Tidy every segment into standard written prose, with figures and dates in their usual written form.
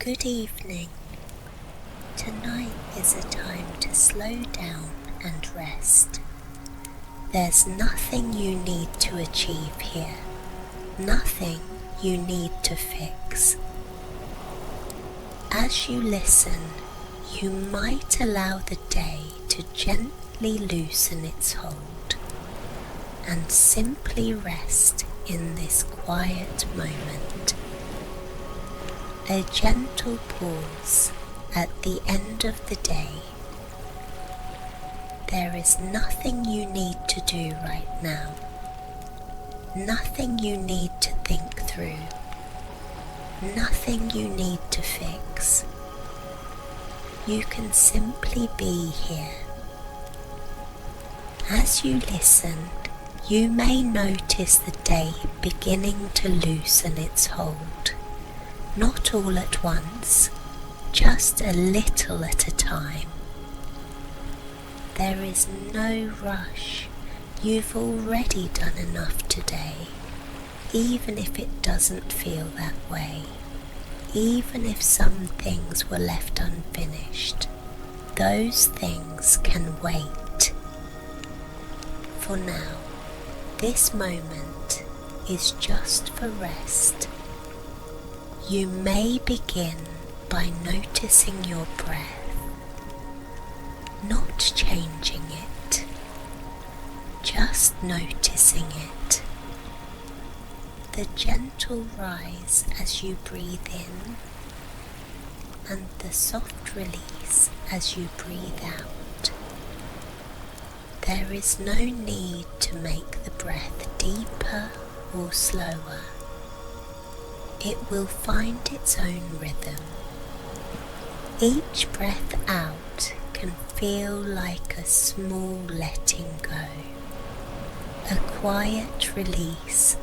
Good evening. Tonight is a time to slow down and rest. There's nothing you need to achieve here, nothing you need to fix. As you listen, you might allow the day to gently loosen its hold and simply rest in this quiet moment. A gentle pause at the end of the day. There is nothing you need to do right now, nothing you need to think through, nothing you need to fix. You can simply be here. As you listen, you may notice the day beginning to loosen its hold. Not all at once, just a little at a time. There is no rush. You've already done enough today, even if it doesn't feel that way, even if some things were left unfinished. Those things can wait. For now, this moment is just for rest. You may begin by noticing your breath, not changing it, just noticing it. The gentle rise as you breathe in and the soft release as you breathe out. There is no need to make the breath deeper or slower. It will find its own rhythm. Each breath out can feel like a small letting go, a quiet release,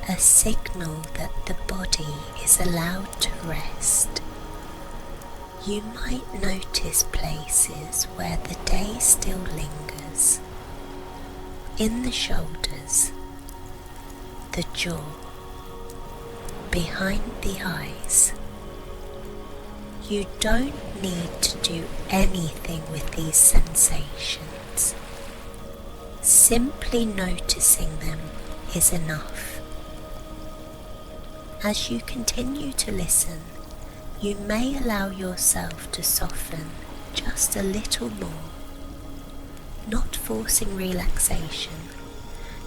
a signal that the body is allowed to rest. You might notice places where the day still lingers. In the shoulders, the jaw, behind the eyes. You don't need to do anything with these sensations. Simply noticing them is enough. As you continue to listen, you may allow yourself to soften just a little more, not forcing relaxation,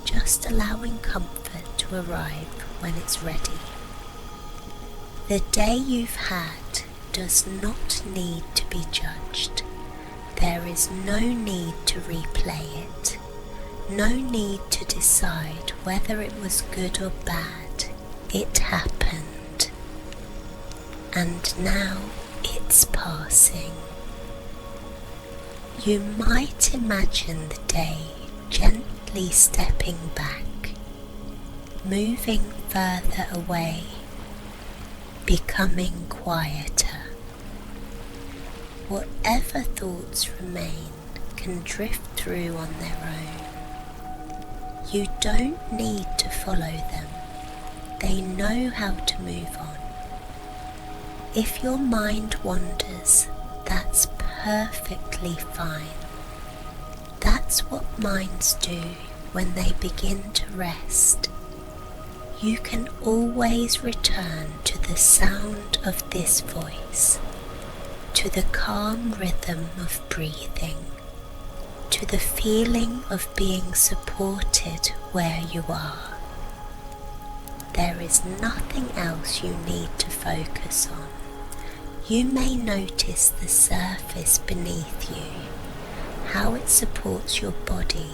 just allowing comfort to arrive when it's ready. The day you've had does not need to be judged. There is no need to replay it, no need to decide whether it was good or bad. It happened, and now it's passing. You might imagine the day gently stepping back, moving further away, becoming quieter. Whatever thoughts remain can drift through on their own. You don't need to follow them. They know how to move on. If your mind wanders, that's perfectly fine. That's what minds do when they begin to rest. You can always return to the sound of this voice, to the calm rhythm of breathing, to the feeling of being supported where you are. There is nothing else you need to focus on. You may notice the surface beneath you, how it supports your body,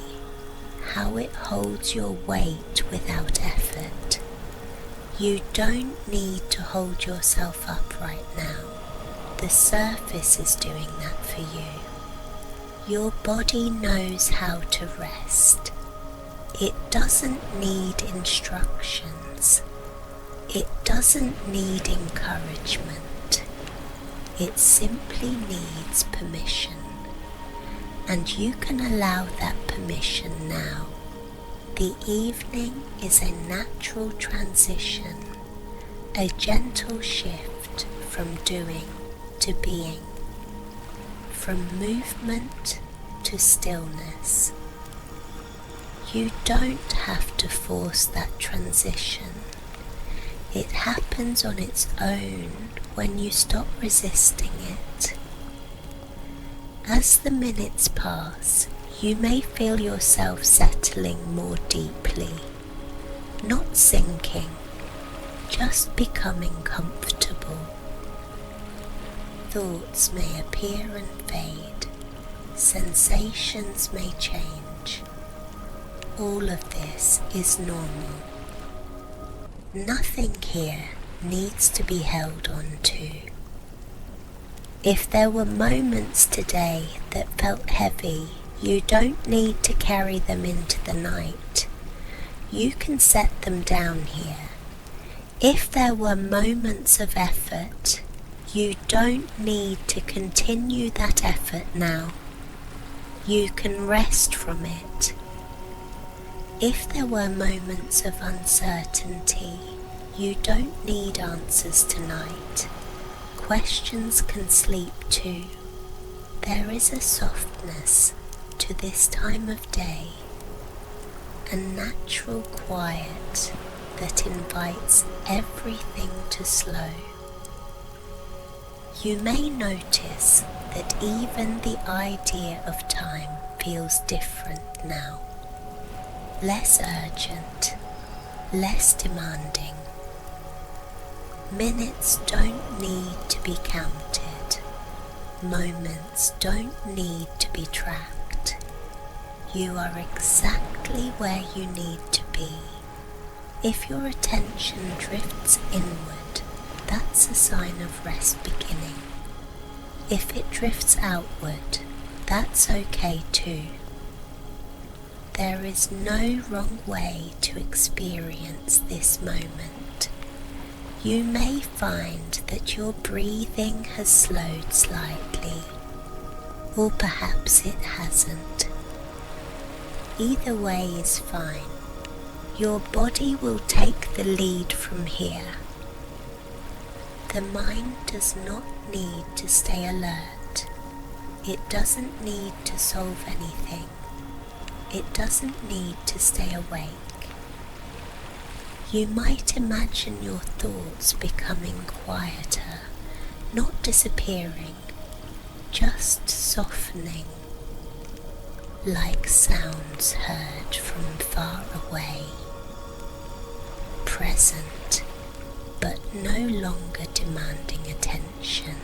how it holds your weight without effort. You don't need to hold yourself up right now. The surface is doing that for you. Your body knows how to rest. It doesn't need instructions. It doesn't need encouragement. It simply needs permission. And you can allow that permission now. The evening is a natural transition, a gentle shift from doing to being, from movement to stillness. You don't have to force that transition. It happens on its own when you stop resisting it. As the minutes pass, you may feel yourself settling more deeply, not sinking, just becoming comfortable. Thoughts may appear and fade, sensations may change. All of this is normal. Nothing here needs to be held on to. If there were moments today that felt heavy, you don't need to carry them into the night. You can set them down here. If there were moments of effort, you don't need to continue that effort now. You can rest from it. If there were moments of uncertainty, you don't need answers tonight. Questions can sleep too. There is a softness to this time of day, a natural quiet that invites everything to slow. You may notice that even the idea of time feels different now. Less urgent, less demanding. Minutes don't need to be counted. Moments don't need to be tracked. You are exactly where you need to be. If your attention drifts inward, that's a sign of rest beginning. If it drifts outward, that's okay too. There is no wrong way to experience this moment. You may find that your breathing has slowed slightly, or perhaps it hasn't. Either way is fine. Your body will take the lead from here. The mind does not need to stay alert. It doesn't need to solve anything. It doesn't need to stay awake. You might imagine your thoughts becoming quieter, not disappearing, just softening, like sounds heard from far away. Present, but no longer demanding attention.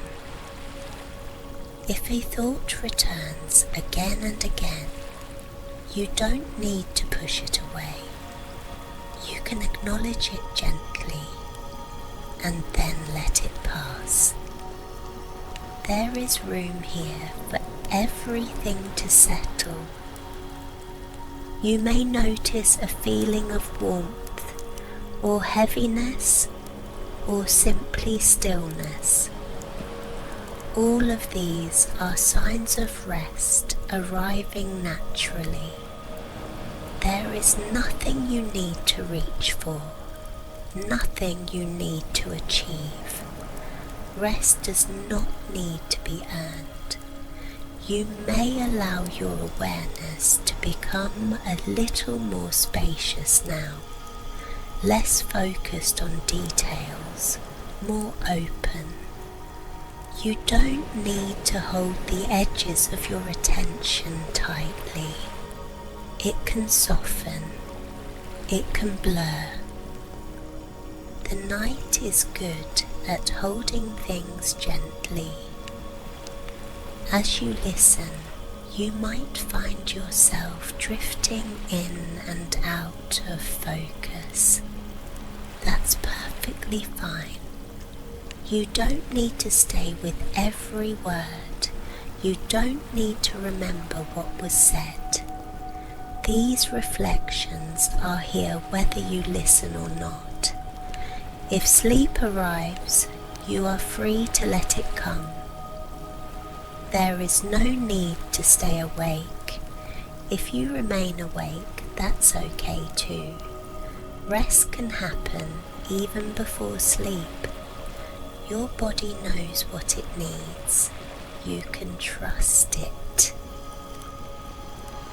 If a thought returns again and again, you don't need to push it away. You can acknowledge it gently and then let it pass. There is room here for everything to settle. You may notice a feeling of warmth or heaviness, or simply stillness. All of these are signs of rest arriving naturally. There is nothing you need to reach for, nothing you need to achieve. Rest does not need to be earned. You may allow your awareness to become a little more spacious now, less focused on details, more open. You don't need to hold the edges of your attention tightly. It can soften, it can blur. The night is good at holding things gently. As you listen, you might find yourself drifting in and out of focus. That's perfectly fine. You don't need to stay with every word. You don't need to remember what was said. These reflections are here whether you listen or not. If sleep arrives, you are free to let it come. There is no need to stay awake. If you remain awake, that's okay too. Rest can happen even before sleep. Your body knows what it needs. You can trust it.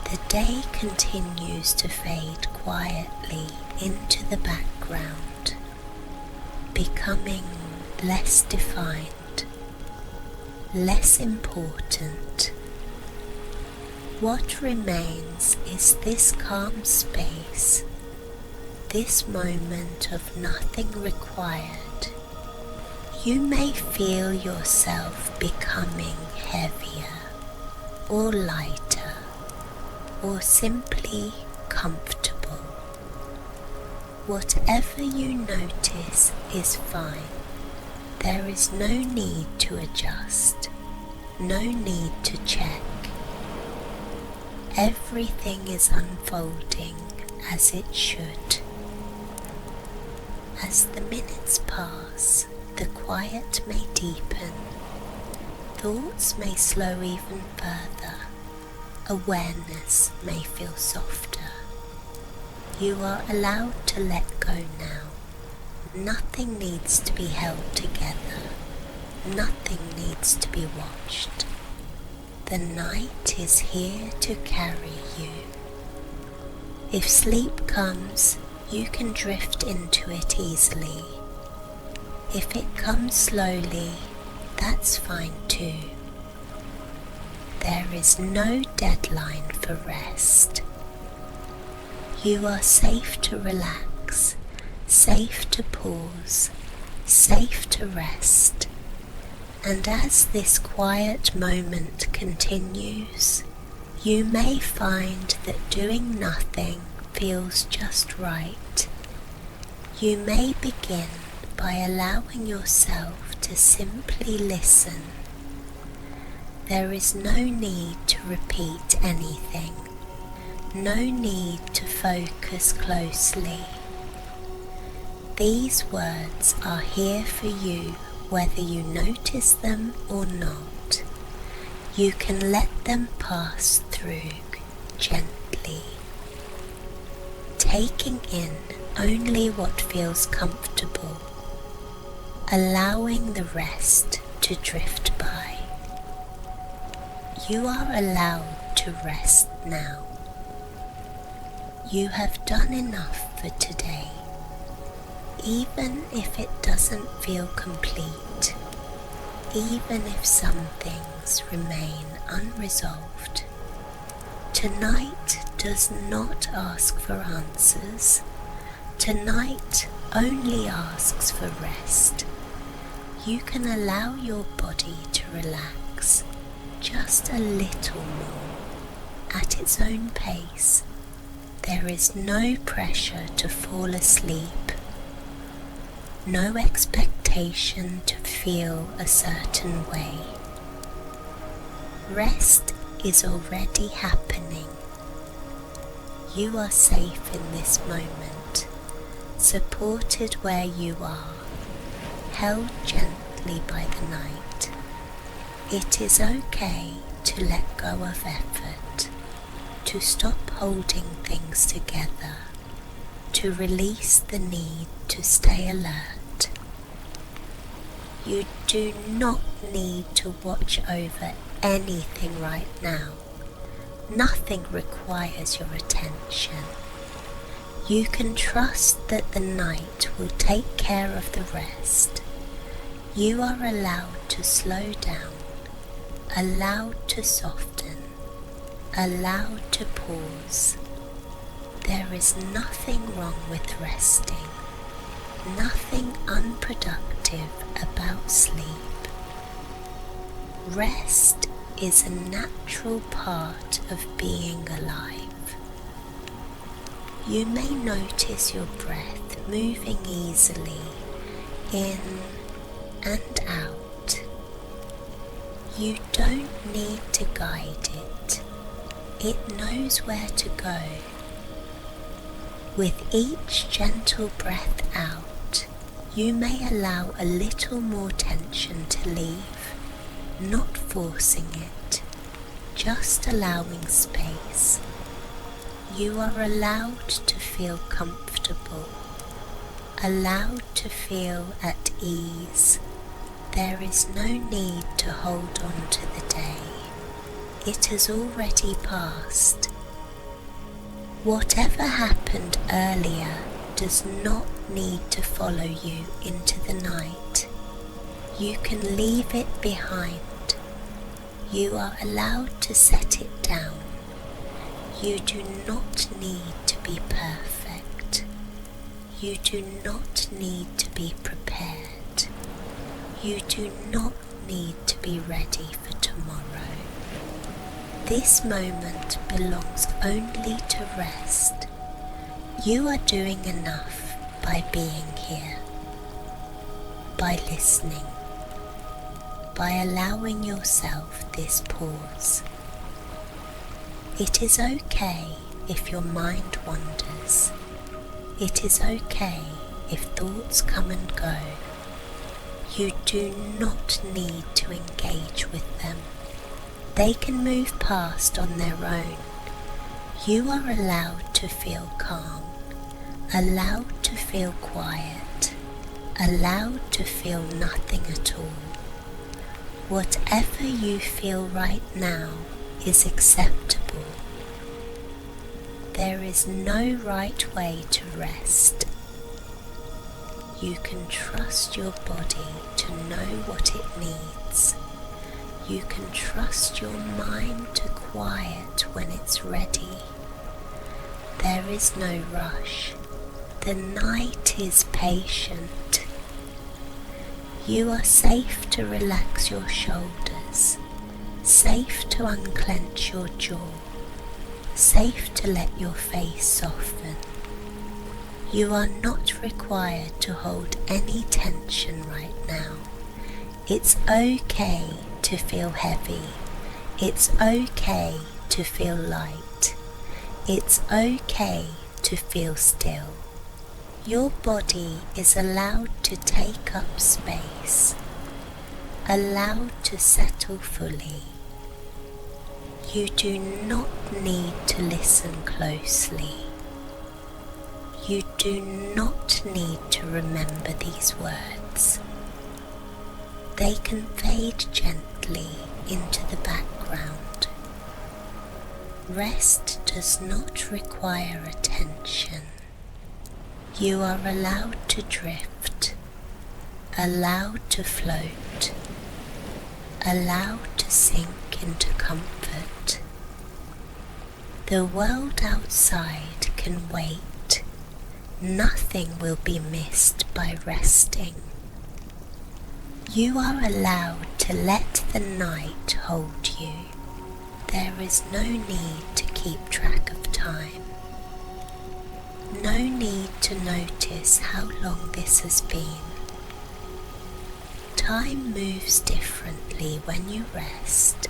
The day continues to fade quietly into the background, becoming less defined, less important. What remains is this calm space, this moment of nothing required. You may feel yourself becoming heavier or lighter or simply comfortable. Whatever you notice is fine. There is no need to adjust, no need to check. Everything is unfolding as it should. As the minutes pass, the quiet may deepen, thoughts may slow even further, awareness may feel softer. You are allowed to let go now. Nothing needs to be held together. Nothing needs to be watched. The night is here to carry you. If sleep comes, you can drift into it easily. If it comes slowly, that's fine too. There is no deadline for rest. You are safe to relax, safe to pause, safe to rest. And as this quiet moment continues, you may find that doing nothing feels just right. You may begin by allowing yourself to simply listen. There is no need to repeat anything, no need to focus closely. These words are here for you whether you notice them or not. You can let them pass through gently, taking in only what feels comfortable, allowing the rest to drift by. You are allowed to rest now. You have done enough for today, even if it doesn't feel complete, even if some things remain unresolved. Tonight does not ask for answers. Tonight only asks for rest. You can allow your body to relax just a little more at its own pace. There is no pressure to fall asleep, no expectation to feel a certain way. Rest is already happening. You are safe in this moment, supported where you are, held gently by the night. It is okay to let go of effort, to stop holding things together, to release the need to stay alert. You do not need to watch over anything right now. Nothing requires your attention. You can trust that the night will take care of the rest. You are allowed to slow down, allowed to soften, allowed to pause. There is nothing wrong with resting, nothing unproductive about sleep. Rest is a natural part of being alive. You may notice your breath moving easily in and out. You don't need to guide it. It knows where to go. With each gentle breath out, you may allow a little more tension to leave, not forcing it, just allowing space. You are allowed to feel comfortable, allowed to feel at ease, There is no need to hold on to the day. It has already passed. Whatever happened earlier does not need to follow you into the night. You can leave it behind. You are allowed to set it down. You do not need to be perfect. You do not need to be prepared. You do not need to be ready for tomorrow. This moment belongs only to rest. You are doing enough by being here, by listening, by allowing yourself this pause. It is okay if your mind wanders. It is okay if thoughts come and go. You do not need to engage with them. They can move past on their own. You are allowed to feel calm, allowed to feel quiet, allowed to feel nothing at all. Whatever you feel right now is acceptable. There is no right way to rest. You can trust your body to know what it needs. You can trust your mind to quiet when it's ready. There is no rush. The night is patient. You are safe to relax your shoulders, safe to unclench your jaw, safe to let your face soften. You are not required to hold any tension right now. It's okay to feel heavy. It's okay to feel light. It's okay to feel still. Your body is allowed to take up space, allowed to settle fully. You do not need to listen closely. You do not need to remember these words. They can fade gently into the background. Rest does not require attention. You are allowed to drift, allowed to float, allowed to sink into comfort. The world outside can wait. Nothing will be missed by resting. You are allowed to let the night hold you. There is no need to keep track of time. No need to notice how long this has been. Time moves differently when you rest.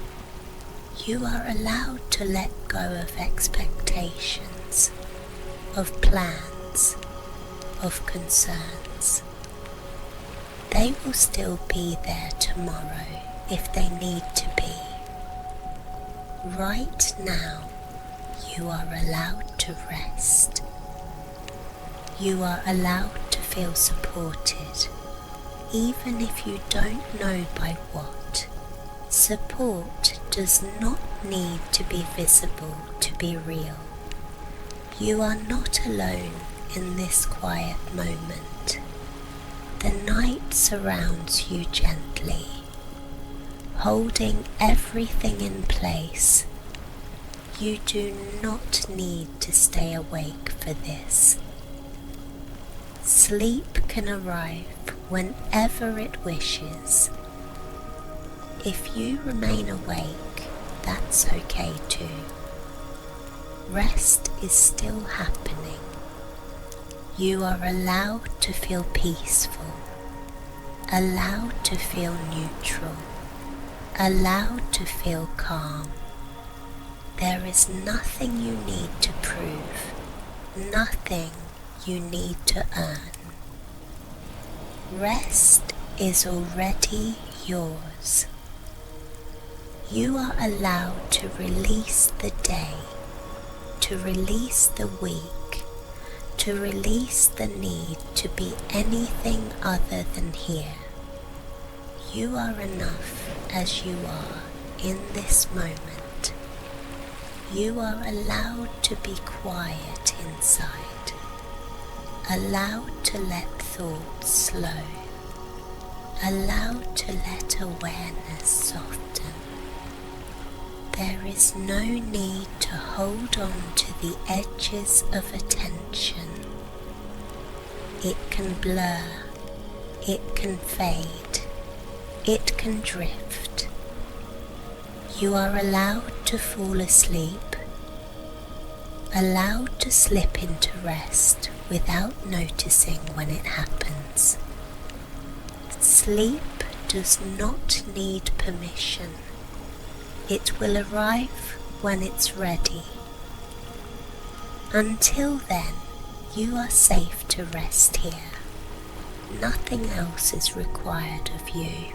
You are allowed to let go of expectations, of plans, of concerns. They will still be there tomorrow if they need to be. Right now, you are allowed to rest. You are allowed to feel supported, even if you don't know by what. Support does not need to be visible to be real. You are not alone in this quiet moment. The night surrounds you gently, holding everything in place. You do not need to stay awake for this. Sleep can arrive whenever it wishes. If you remain awake, that's okay too. Rest is still happening. You are allowed to feel peaceful, allowed to feel neutral, allowed to feel calm. There is nothing you need to prove, nothing you need to earn. Rest is already yours. You are allowed to release the day, to release the week, to release the need to be anything other than here. You are enough as you are in this moment. You are allowed to be quiet inside, allowed to let thoughts slow, allowed to let awareness soften. There is no need to hold on to the edges of attention. It can blur, it can fade, it can drift. You are allowed to fall asleep, allowed to slip into rest without noticing when it happens. Sleep does not need permission. It will arrive when it's ready. Until then, you are safe to rest here. Nothing else is required of you.